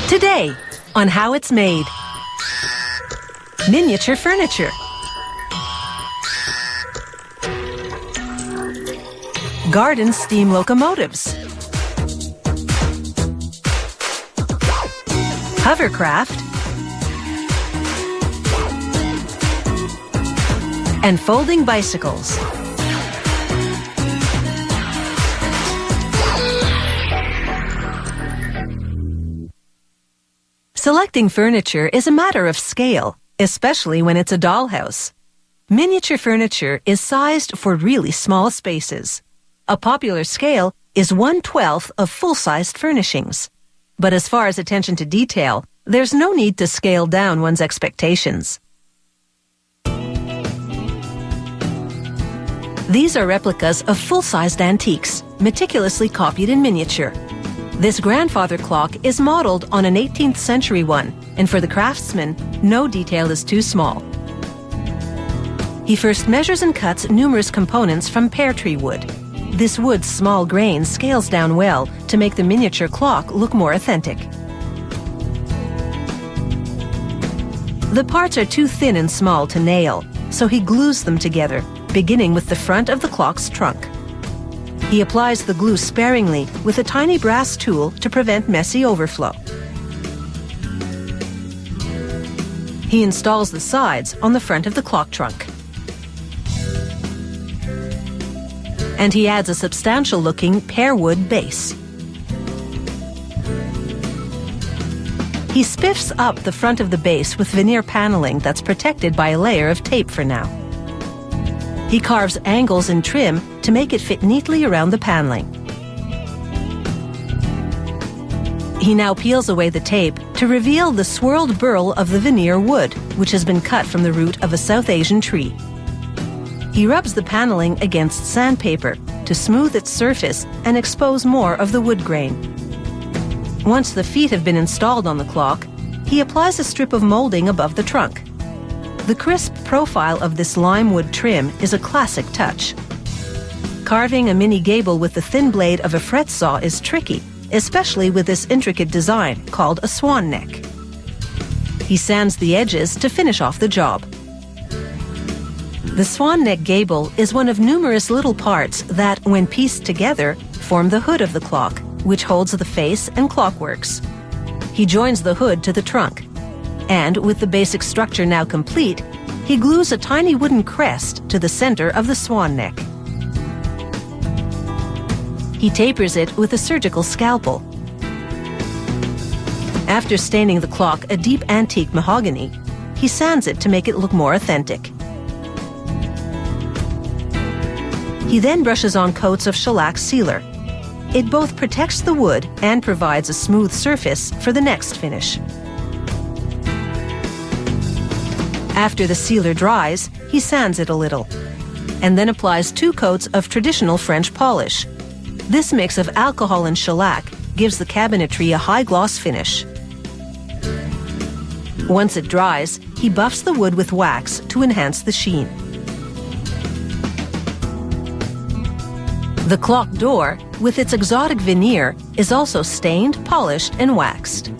Today, on how it's made. Miniature furniture. Garden steam locomotives. Hovercraft. And folding bicycles. Selecting furniture is a matter of scale, especially when it's a dollhouse. Miniature furniture is sized for really small spaces. A popular scale is 1/12 of full-sized furnishings. But as far as attention to detail, there's no need to scale down one's expectations. These are replicas of full-sized antiques, meticulously copied in miniature. This grandfather clock is modeled on an 18th century one, and for the craftsman, no detail is too small. He first measures and cuts numerous components from pear tree wood. This wood's small grain scales down well to make the miniature clock look more authentic. The parts are too thin and small to nail, so he glues them together, beginning with the front of the clock's trunk. He applies the glue sparingly with a tiny brass tool to prevent messy overflow. He installs the sides on the front of the clock trunk. And he adds a substantial-looking pear wood base. He spiffs up the front of the base with veneer paneling that's protected by a layer of tape for now. He carves angles and trim to make it fit neatly around the paneling. He now peels away the tape to reveal the swirled burl of the veneer wood, which has been cut from the root of a South Asian tree. He rubs the paneling against sandpaper to smooth its surface and expose more of the wood grain. Once the feet have been installed on the clock, he applies a strip of molding above the trunk. The crisp profile of this lime wood trim is a classic touch. Carving a mini gable with the thin blade of a fret saw is tricky, especially with this intricate design called a swan neck. He sands the edges to finish off the job. The swan neck gable is one of numerous little parts that, when pieced together, form the hood of the clock, which holds the face and clockworks. He joins the hood to the trunk. And with the basic structure now complete, he glues a tiny wooden crest to the center of the swan neck. He tapers it with a surgical scalpel. After staining the clock a deep antique mahogany, he sands it to make it look more authentic. He then brushes on coats of shellac sealer. It both protects the wood and provides a smooth surface for the next finish. After the sealer dries, he sands it a little, and then applies 2 coats of traditional French polish. This mix of alcohol and shellac gives the cabinetry a high gloss finish. Once it dries, he buffs the wood with wax to enhance the sheen. The clock door, with its exotic veneer, is also stained, polished, and waxed.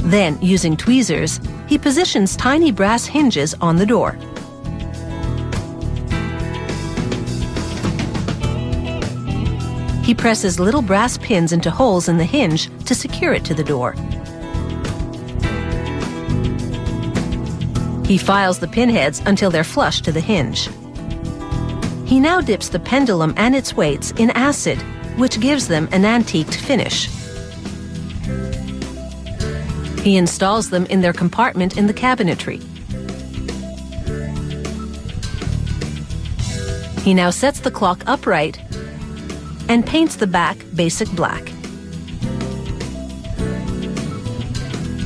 Then, using tweezers, he positions tiny brass hinges on the door. He presses little brass pins into holes in the hinge to secure it to the door. He files the pinheads until they're flush to the hinge. He now dips the pendulum and its weights in acid, which gives them an antiqued finish. He installs them in their compartment in the cabinetry. He now sets the clock upright and paints the back basic black.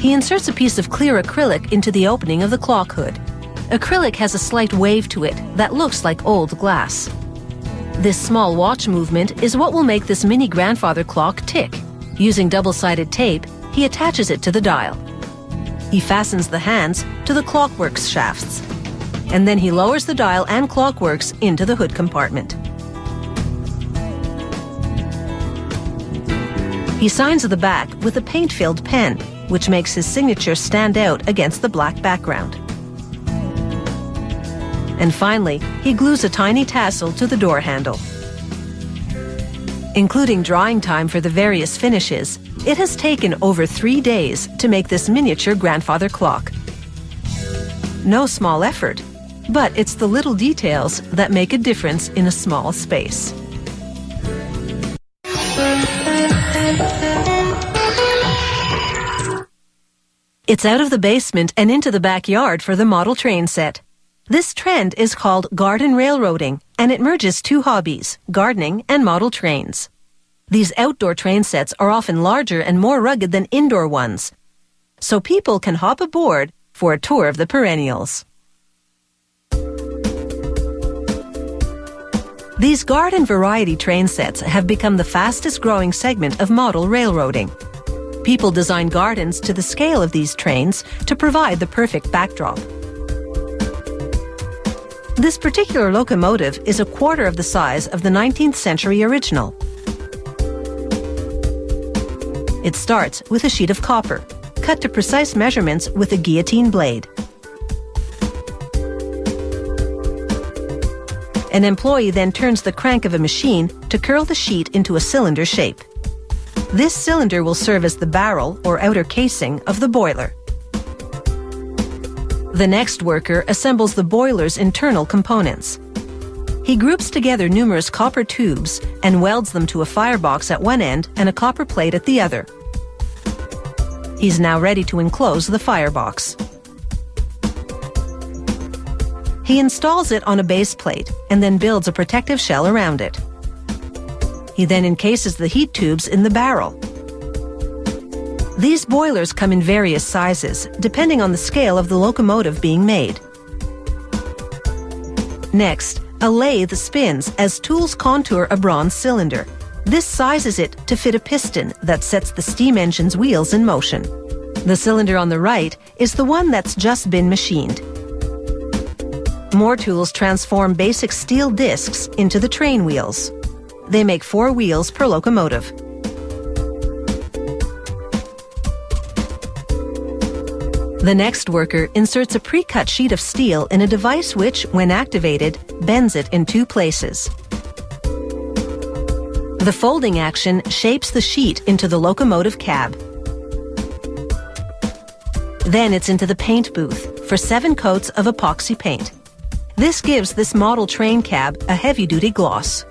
He inserts a piece of clear acrylic into the opening of the clock hood. Acrylic has a slight wave to it that looks like old glass. This small watch movement is what will make this mini grandfather clock tick. Using double-sided tape, he attaches it to the dial. He fastens the hands to the clockworks shafts, and then he lowers the dial and clockworks into the hood compartment. He signs the back with a paint-filled pen, which makes his signature stand out against the black background. And finally, he glues a tiny tassel to the door handle. Including drying time for the various finishes, it has taken over 3 days to make this miniature grandfather clock. No small effort, but it's the little details that make a difference in a small space. It's out of the basement and into the backyard for the model train set. This trend is called garden railroading, and it merges two hobbies, gardening and model trains. These outdoor train sets are often larger and more rugged than indoor ones, so people can hop aboard for a tour of the perennials. These garden variety train sets have become the fastest growing segment of model railroading. People design gardens to the scale of these trains to provide the perfect backdrop. This particular locomotive is a quarter of the size of the 19th century original. It starts with a sheet of copper, cut to precise measurements with a guillotine blade. An employee then turns the crank of a machine to curl the sheet into a cylinder shape. This cylinder will serve as the barrel or outer casing of the boiler. The next worker assembles the boiler's internal components. He groups together numerous copper tubes and welds them to a firebox at one end and a copper plate at the other. He's now ready to enclose the firebox. He installs it on a base plate and then builds a protective shell around it. He then encases the heat tubes in the barrel. These boilers come in various sizes, depending on the scale of the locomotive being made. Next, a lathe spins as tools contour a bronze cylinder. This sizes it to fit a piston that sets the steam engine's wheels in motion. The cylinder on the right is the one that's just been machined. More tools transform basic steel discs into the train wheels. They make 4 wheels per locomotive. The next worker inserts a pre-cut sheet of steel in a device which, when activated, bends it in 2 places. The folding action shapes the sheet into the locomotive cab. Then it's into the paint booth for 7 coats of epoxy paint. This gives this model train cab a heavy-duty gloss.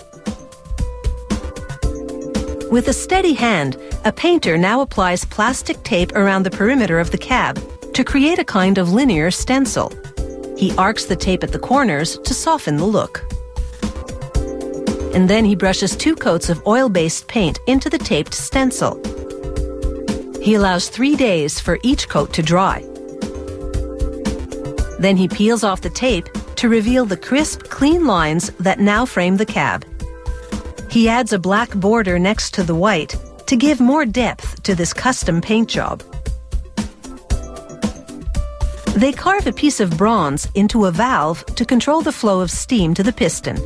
With a steady hand, a painter now applies plastic tape around the perimeter of the cab to create a kind of linear stencil. He arcs the tape at the corners to soften the look. And then he brushes 2 coats of oil-based paint into the taped stencil. He allows 3 days for each coat to dry. Then he peels off the tape to reveal the crisp, clean lines that now frame the cab. He adds a black border next to the white to give more depth to this custom paint job. They carve a piece of bronze into a valve to control the flow of steam to the piston.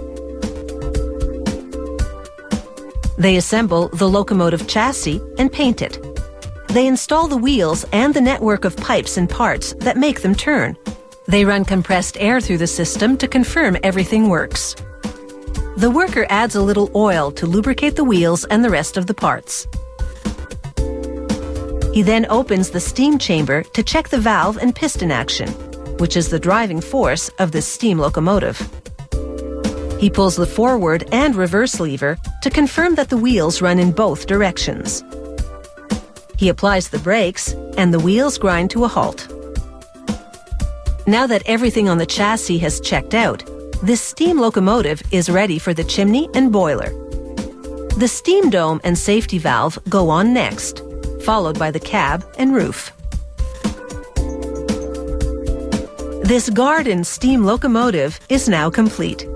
They assemble the locomotive chassis and paint it. They install the wheels and the network of pipes and parts that make them turn. They run compressed air through the system to confirm everything works. The worker adds a little oil to lubricate the wheels and the rest of the parts. He then opens the steam chamber to check the valve and piston action, which is the driving force of this steam locomotive. He pulls the forward and reverse lever to confirm that the wheels run in both directions. He applies the brakes, and the wheels grind to a halt. Now that everything on the chassis has checked out, this steam locomotive is ready for the chimney and boiler. The steam dome and safety valve go on next, followed by the cab and roof. This garden steam locomotive is now complete.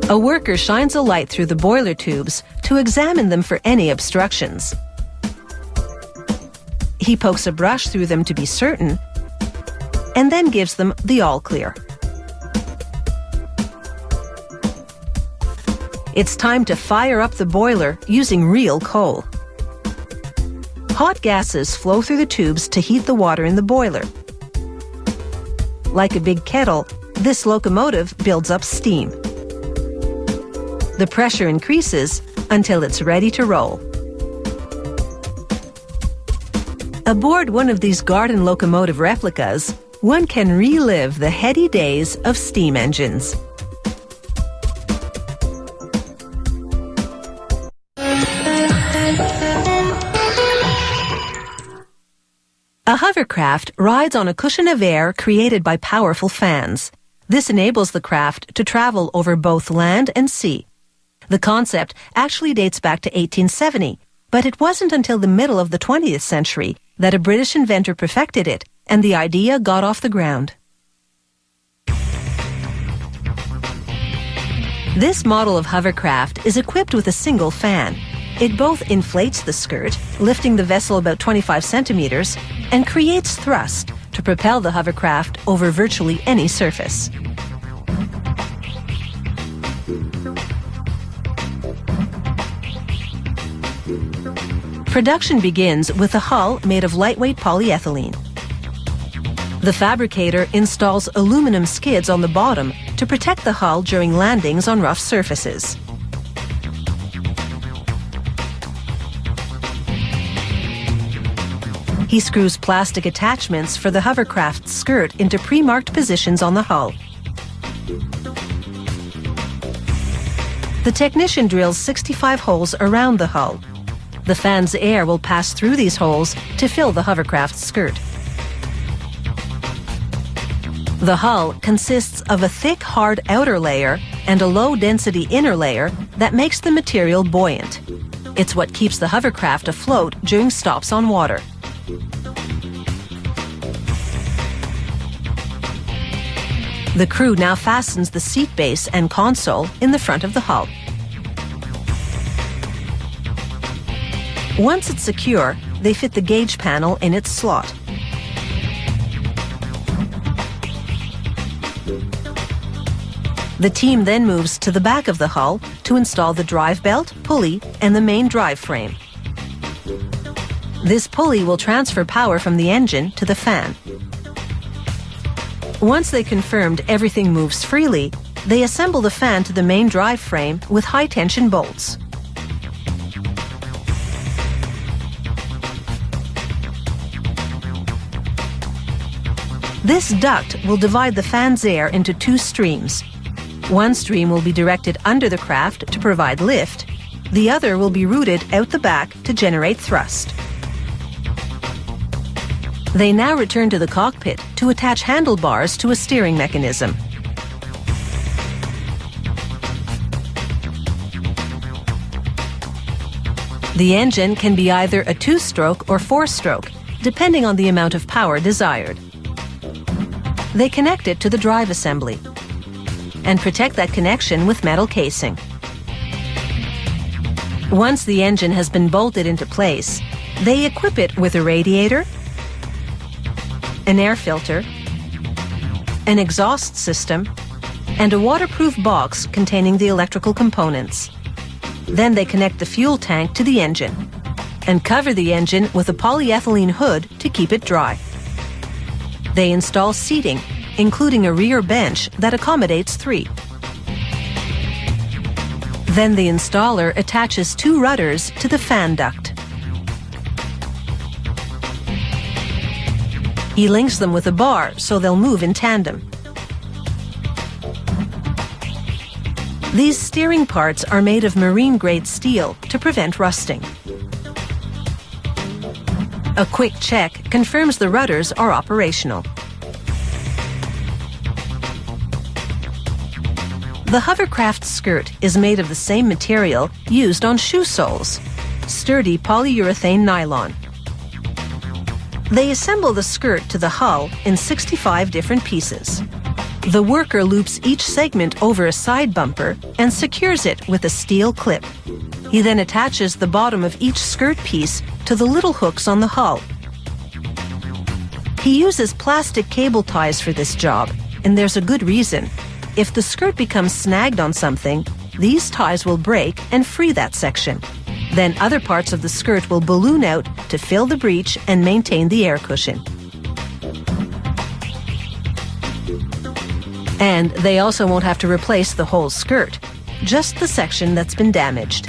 A worker shines a light through the boiler tubes to examine them for any obstructions. He pokes a brush through them to be certain, and then gives them the all clear. It's time to fire up the boiler using real coal. Hot gases flow through the tubes to heat the water in the boiler. Like a big kettle, this locomotive builds up steam. The pressure increases until it's ready to roll. Aboard one of these garden locomotive replicas, one can relive the heady days of steam engines. A hovercraft rides on a cushion of air created by powerful fans. This enables the craft to travel over both land and sea. The concept actually dates back to 1870, but it wasn't until the middle of the 20th century that a British inventor perfected it, and the idea got off the ground. This model of hovercraft is equipped with a single fan. It both inflates the skirt, lifting the vessel about 25 centimeters, and creates thrust to propel the hovercraft over virtually any surface. Production begins with a hull made of lightweight polyethylene. The fabricator installs aluminum skids on the bottom to protect the hull during landings on rough surfaces. He screws plastic attachments for the hovercraft's skirt into pre-marked positions on the hull. The technician drills 65 holes around the hull. The fan's air will pass through these holes to fill the hovercraft's skirt. The hull consists of a thick, hard outer layer and a low-density inner layer that makes the material buoyant. It's what keeps the hovercraft afloat during stops on water. The crew now fastens the seat base and console in the front of the hull. Once it's secure, they fit the gauge panel in its slot. The team then moves to the back of the hull to install the drive belt, pulley, and the main drive frame. This pulley will transfer power from the engine to the fan. Once they confirmed everything moves freely, they assemble the fan to the main drive frame with high-tension bolts. This duct will divide the fan's air into two streams. One stream will be directed under the craft to provide lift. The other will be routed out the back to generate thrust. They now return to the cockpit to attach handlebars to a steering mechanism. The engine can be either a 2-stroke or 4-stroke, depending on the amount of power desired. They connect it to the drive assembly and protect that connection with metal casing. Once the engine has been bolted into place, they equip it with a radiator, an air filter, an exhaust system, and a waterproof box containing the electrical components. Then they connect the fuel tank to the engine and cover the engine with a polyethylene hood to keep it dry. They install seating, including a rear bench that accommodates 3. Then the installer attaches 2 rudders to the fan duct. He links them with a bar so they'll move in tandem. These steering parts are made of marine-grade steel to prevent rusting. A quick check confirms the rudders are operational. The hovercraft skirt is made of the same material used on shoe soles, sturdy polyurethane nylon. They assemble the skirt to the hull in 65 different pieces. The worker loops each segment over a side bumper and secures it with a steel clip. He then attaches the bottom of each skirt piece to the little hooks on the hull. He uses plastic cable ties for this job, and there's a good reason. If the skirt becomes snagged on something, these ties will break and free that section. Then other parts of the skirt will balloon out to fill the breach and maintain the air cushion. And they also won't have to replace the whole skirt, just the section that's been damaged.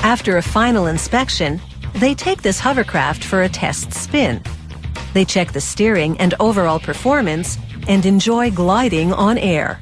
After a final inspection, they take this hovercraft for a test spin. They check the steering and overall performance and enjoy gliding on air.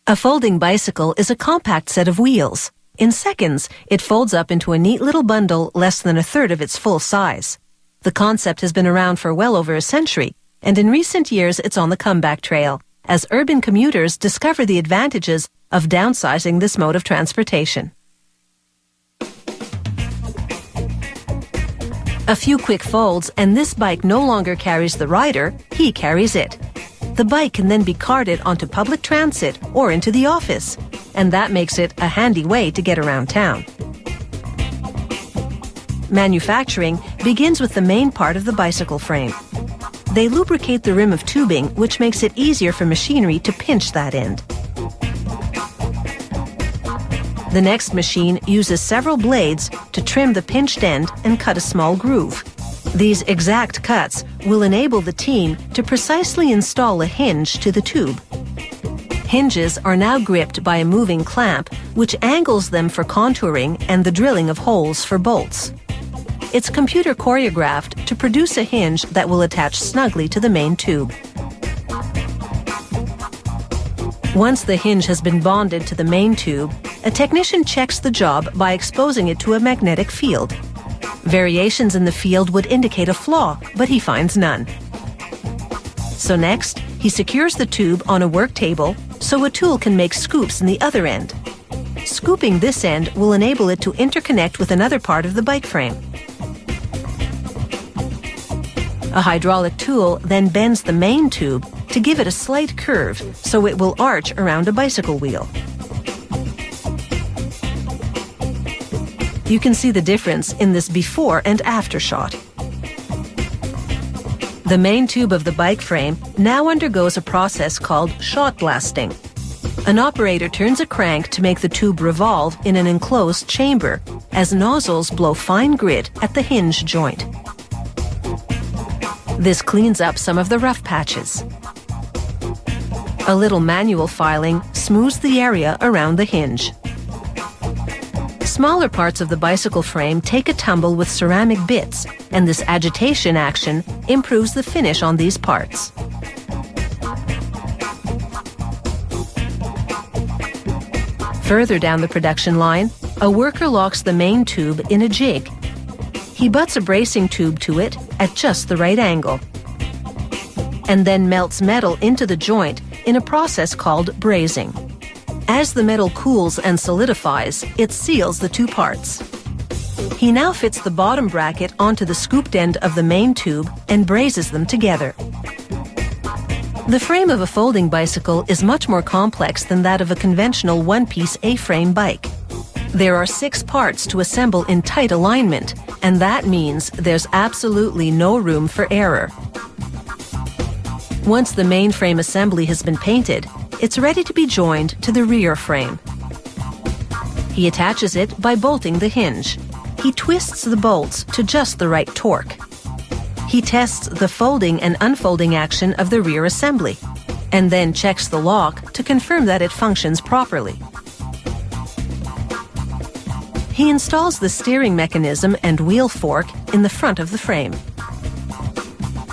A folding bicycle is a compact set of wheels. In seconds, it folds up into a neat little bundle less than a third of its full size. The concept has been around for well over a century, and in recent years it's on the comeback trail, as urban commuters discover the advantages of downsizing this mode of transportation. A few quick folds and this bike no longer carries the rider, he carries it. The bike can then be carted onto public transit or into the office, and that makes it a handy way to get around town. Manufacturing begins with the main part of the bicycle frame. They lubricate the rim of tubing, which makes it easier for machinery to pinch that end. The next machine uses several blades to trim the pinched end and cut a small groove. These exact cuts will enable the team to precisely install a hinge to the tube. Hinges are now gripped by a moving clamp, which angles them for contouring and the drilling of holes for bolts. It's computer choreographed to produce a hinge that will attach snugly to the main tube. Once the hinge has been bonded to the main tube, a technician checks the job by exposing it to a magnetic field. Variations in the field would indicate a flaw, but he finds none. So next, he secures the tube on a work table so a tool can make scoops in the other end. Scooping this end will enable it to interconnect with another part of the bike frame. A hydraulic tool then bends the main tube to give it a slight curve so it will arch around a bicycle wheel. You can see the difference in this before and after shot. The main tube of the bike frame now undergoes a process called shot blasting. An operator turns a crank to make the tube revolve in an enclosed chamber as nozzles blow fine grit at the hinge joint. This cleans up some of the rough patches. A little manual filing smooths the area around the hinge. Smaller parts of the bicycle frame take a tumble with ceramic bits, and this agitation action improves the finish on these parts. Further down the production line, a worker locks the main tube in a jig. He butts a bracing tube to it at just the right angle, and then melts metal into the joint in a process called brazing. As the metal cools and solidifies, it seals the two parts. He now fits the bottom bracket onto the scooped end of the main tube and brazes them together. The frame of a folding bicycle is much more complex than that of a conventional one-piece A-frame bike. There are 6 parts to assemble in tight alignment, and that means there's absolutely no room for error. Once the main frame assembly has been painted, it's ready to be joined to the rear frame. He attaches it by bolting the hinge. He twists the bolts to just the right torque. He tests the folding and unfolding action of the rear assembly, and then checks the lock to confirm that it functions properly. He installs the steering mechanism and wheel fork in the front of the frame,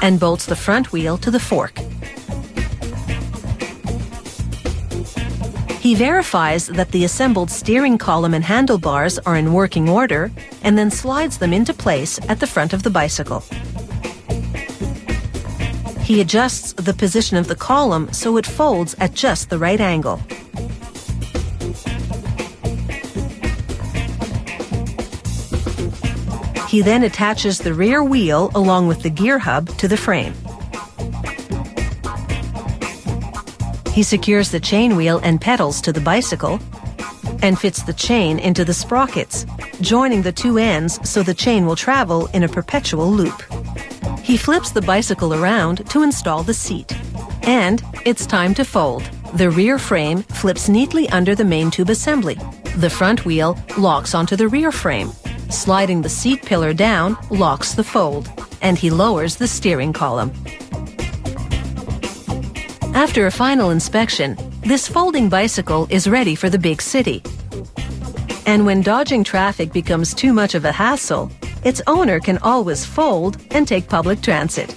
and bolts the front wheel to the fork. He verifies that the assembled steering column and handlebars are in working order, and then slides them into place at the front of the bicycle. He adjusts the position of the column so it folds at just the right angle. He then attaches the rear wheel along with the gear hub to the frame. He secures the chain wheel and pedals to the bicycle and fits the chain into the sprockets, joining the two ends so the chain will travel in a perpetual loop. He flips the bicycle around to install the seat. And it's time to fold. The rear frame flips neatly under the main tube assembly. The front wheel locks onto the rear frame. Sliding the seat pillar down locks the fold, and he lowers the steering column. After a final inspection, this folding bicycle is ready for the big city. And when dodging traffic becomes too much of a hassle, its owner can always fold and take public transit.